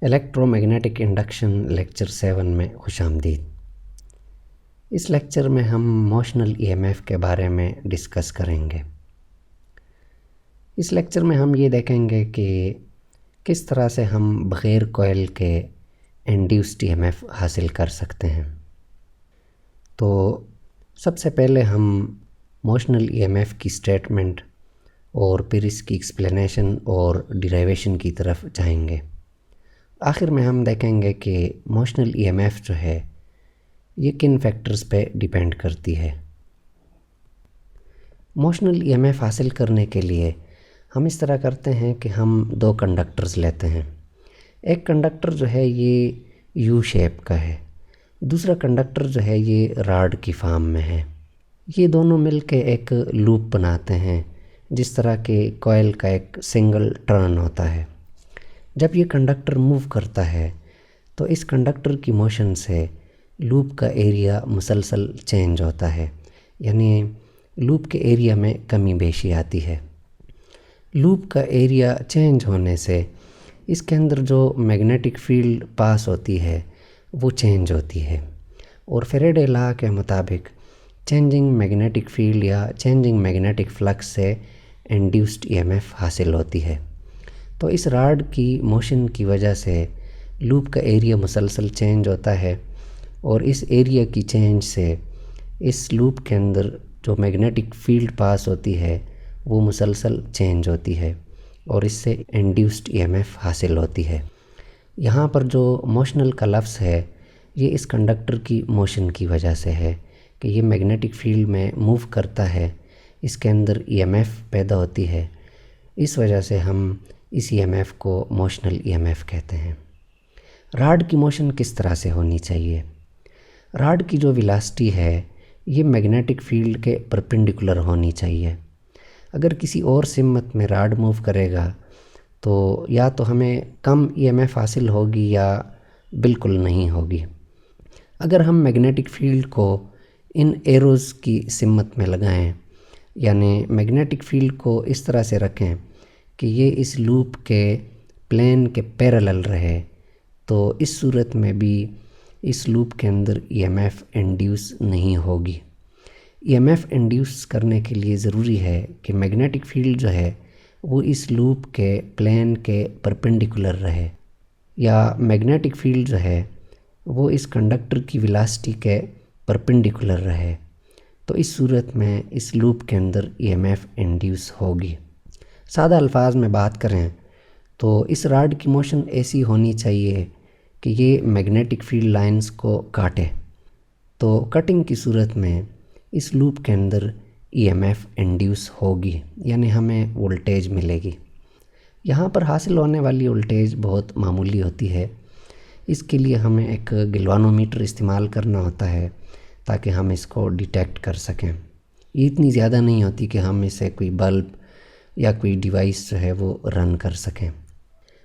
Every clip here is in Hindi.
इलेक्ट्रोमैग्नेटिक इंडक्शन लेक्चर 7 में खुशामदीद। इस लेक्चर में हम मोशनल ईएमएफ के बारे में डिस्कस करेंगे। इस लेक्चर में हम ये देखेंगे कि किस तरह से हम बग़ैर कॉइल के इंड्यूस्ड ईएमएफ हासिल कर सकते हैं। तो सबसे पहले हम मोशनल ईएमएफ की स्टेटमेंट और फिर इसकी एक्सप्लेनेशन और डिराइवेशन की तरफ जाएंगे। आखिर में हम देखेंगे कि मोशनल ईएमएफ जो है ये किन फैक्टर्स पे डिपेंड करती है। मोशनल ईएमएफ हासिल करने के लिए हम इस तरह करते हैं कि हम दो कंडक्टर्स लेते हैं। एक कंडक्टर जो है ये यू शेप का है, दूसरा कंडक्टर जो है ये रॉड की फॉर्म में है। ये दोनों मिलके एक लूप बनाते हैं, जिस तरह के कॉइल का एक सिंगल टर्न होता है। जब ये कंडक्टर मूव करता है तो इस कंडक्टर की मोशन से लूप का एरिया मुसलसल चेंज होता है, यानी लूप के एरिया में कमी बेशी आती है। लूप का एरिया चेंज होने से इसके अंदर जो मैग्नेटिक फील्ड पास होती है वो चेंज होती है, और फैराडे लॉ के मुताबिक चेंजिंग मैग्नेटिक फील्ड या चेंजिंग मैग्नेटिक फ्लक्स से इंड्यूस्ड ईएमएफ हासिल होती है। तो इस रॉड की मोशन की वजह से लूप का एरिया मुसलसल चेंज होता है, और इस एरिया की चेंज से इस लूप के अंदर जो मैग्नेटिक फील्ड पास होती है वो मुसलसल चेंज होती है, और इससे इंड्यूस्ड ईएमएफ हासिल होती है। यहाँ पर जो मोशनल का लफ्ज़ है ये इस कंडक्टर की मोशन की वजह से है कि ये मैग्नेटिक फील्ड में मूव करता है, इसके अंदर ईएमएफ पैदा होती है। इस वजह से हम इस ईएमएफ को मोशनल ईएमएफ कहते हैं। रॉड की मोशन किस तरह से होनी चाहिए? रॉड की जो वेलोसिटी है ये मैग्नेटिक फील्ड के परपेंडिकुलर होनी चाहिए। अगर किसी और सिमत में रॉड मूव करेगा तो या तो हमें कम ईएमएफ हासिल होगी या बिल्कुल नहीं होगी। अगर हम मैग्नेटिक फील्ड को इन एरोज़ की सिमत में लगाएं, यानी मैग्नेटिक फील्ड को इस तरह से रखें कि ये इस लूप के प्लेन के पैरेलल रहे, तो इस सूरत में भी इस लूप के अंदर ईएमएफ इंड्यूस नहीं होगी। ईएमएफ इंड्यूस करने के लिए ज़रूरी है कि मैग्नेटिक फील्ड जो है वो इस लूप के प्लेन के परपेंडिकुलर रहे, या मैग्नेटिक फील्ड जो है वो इस कंडक्टर की वेलोसिटी के परपेंडिकुलर रहे। तो इस सूरत में इस लूप के अंदर ईएमएफ इंड्यूस होगी। सादा अल्फाज में बात करें तो इस रॉड की मोशन ऐसी होनी चाहिए कि ये मैग्नेटिक फील्ड लाइंस को काटे। तो कटिंग की सूरत में इस लूप के अंदर ईएमएफ इंड्यूस होगी, यानी हमें वोल्टेज मिलेगी। यहाँ पर हासिल होने वाली वोल्टेज बहुत मामूली होती है। इसके लिए हमें एक गिलवानोमीटर इस्तेमाल करना होता है ताकि हम इसको डिटेक्ट कर सकें। ये इतनी ज़्यादा नहीं होती कि हम इसे कोई बल्ब या कोई डिवाइस जो है वो रन कर सकें।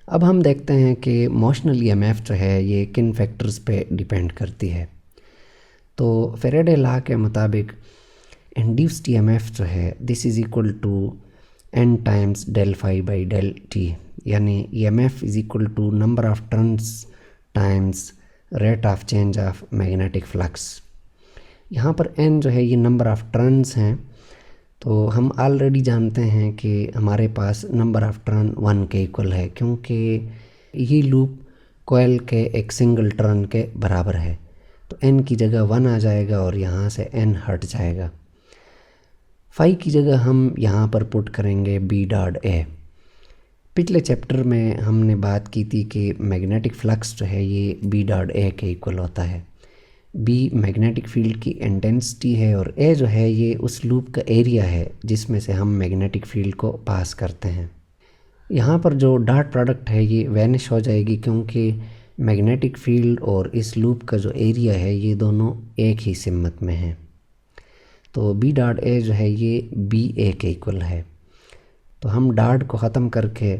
अब हम देखते हैं कि मोशनल ईएमएफ जो है ये किन फैक्टर्स पे डिपेंड करती है। तो फैराडे लॉ के मुताबिक इंड्यूस्ड ईएमएफ जो है this is equal to n times del phi by del T, यानी EMF is equal to number of turns times rate of change of magnetic flux. यहाँ पर n जो है ये नंबर ऑफ टर्न्स हैं, तो हम ऑलरेडी जानते हैं कि हमारे पास नंबर ऑफ टर्न 1 के इक्वल है, क्योंकि ये लूप कॉइल के एक सिंगल टर्न के बराबर है। तो n की जगह 1 आ जाएगा और यहाँ से n हट जाएगा। फाई की जगह हम यहाँ पर पुट करेंगे b डॉट a। पिछले चैप्टर में हमने बात की थी कि मैग्नेटिक फ्लक्स जो है ये b डॉट a के इक्वल होता है। b मैग्नेटिक फील्ड की इंटेंसिटी है और a जो है ये उस लूप का एरिया है जिसमें से हम मैग्नेटिक फील्ड को पास करते हैं। यहाँ पर जो डॉट प्रोडक्ट है ये वैनिश हो जाएगी, क्योंकि मैग्नेटिक फील्ड और इस लूप का जो एरिया है ये दोनों एक ही सिमत में हैं। तो b डॉट a जो है ये b a के इक्वल है। तो हम डॉट को ख़त्म करके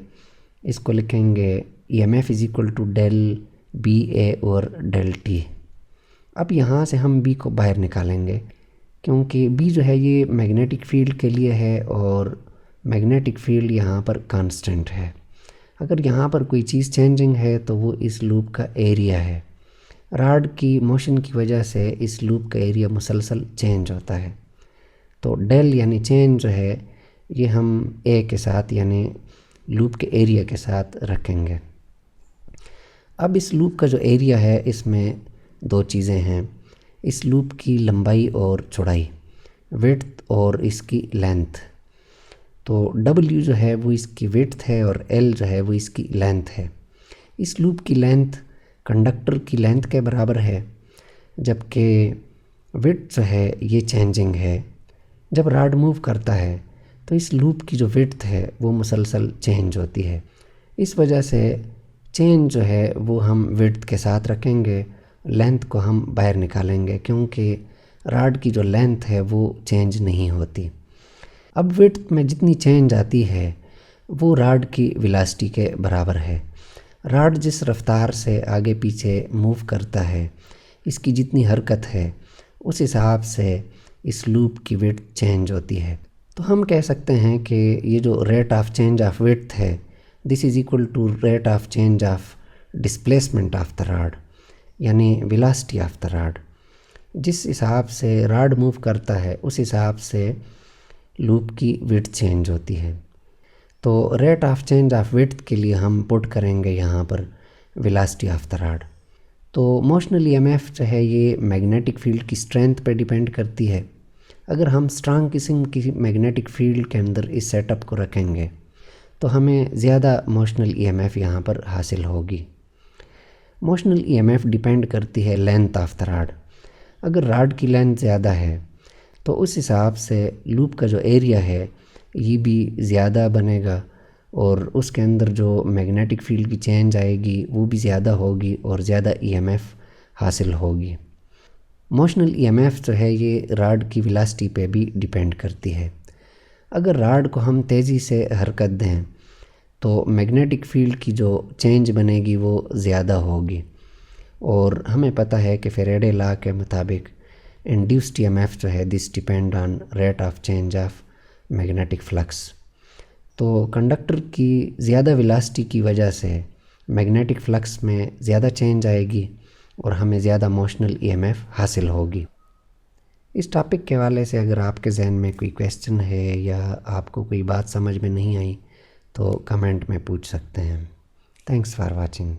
इसको लिखेंगे EMF is equal to del B A और डेल टी। अब यहाँ से हम b को बाहर निकालेंगे, क्योंकि b जो है ये मैग्नेटिक फील्ड के लिए है और मैग्नेटिक फील्ड यहाँ पर कांस्टेंट है। अगर यहाँ पर कोई चीज़ चेंजिंग है तो वो इस लूप का एरिया है। रॉड की मोशन की वजह से इस लूप का एरिया मुसलसल चेंज होता है। तो डेल यानी चेंज जो है ये हम ए के साथ यानी लूप के एरिया के साथ रखेंगे। अब इस लूप का जो एरिया है इसमें दो चीज़ें हैं, इस लूप की लंबाई और चौड़ाई, विड्थ और इसकी लेंथ। तो W जो है वो इसकी विड्थ है और L जो है वो इसकी लेंथ है। इस लूप की लेंथ कंडक्टर की लेंथ के बराबर है, जबकि विड्थ जो है ये चेंजिंग है। जब रॉड मूव करता है तो इस लूप की जो विड्थ है वो मुसलसल चेंज होती है। इस वजह से चेंज जो है वो हम विड्थ के साथ रखेंगे, लेंथ को हम बाहर निकालेंगे क्योंकि रॉड की जो लेंथ है वो चेंज नहीं होती। अब विड्थ में जितनी चेंज आती है वो रॉड की वेलोसिटी के बराबर है। रॉड जिस रफ्तार से आगे पीछे मूव करता है, इसकी जितनी हरकत है उस हिसाब से इस लूप की विड्थ चेंज होती है। तो हम कह सकते हैं कि ये जो rate of change of width है this is equal to rate of change of displacement of the rod, यानी वेलोसिटी ऑफ द रॉड। जिस हिसाब से रॉड मूव करता है उस हिसाब से लूप की विड्थ चेंज होती है। तो rate of change of width के लिए हम पुट करेंगे यहाँ पर वेलोसिटी ऑफ द रॉड। तो मोशनल ईएमएफ जो है ये मैग्नेटिक फील्ड की स्ट्रेंथ पे डिपेंड करती है। अगर हम स्ट्रांग किस्म की मैग्नेटिक फील्ड के अंदर इस सेटअप को रखेंगे तो हमें ज़्यादा मोशनल ईएमएफ यहाँ पर हासिल होगी। मोशनल ईएमएफ डिपेंड करती है लेंथ ऑफ द रॉड। अगर रॉड की लेंथ ज़्यादा है तो उस हिसाब से लूप का जो एरिया है ये भी ज़्यादा बनेगा और उसके अंदर जो मैग्नेटिक फील्ड की चेंज आएगी वो भी ज़्यादा होगी और ज़्यादा ईएमएफ हासिल होगी। मोशनल ईएमएफ जो है ये रॉड की वेलोसिटी पे भी डिपेंड करती है। अगर रॉड को हम तेज़ी से हरकत दें तो मैग्नेटिक फील्ड की जो चेंज बनेगी वो ज़्यादा होगी और हमें पता है कि फैराडे लॉ के मुताबिक इंड्यूस्ड ईएमएफ जो है this depend on rate of change of magnetic flux. तो कंडक्टर की ज़्यादा वेलोसिटी की वजह से मैग्नेटिक फ्लक्स में ज़्यादा चेंज आएगी और हमें ज़्यादा मोशनल ईएमएफ हासिल होगी। इस टॉपिक के हवाले से अगर आपके जहन में कोई क्वेश्चन है या आपको कोई बात समझ में नहीं आई तो कमेंट में पूछ सकते हैं। Thanks for watching.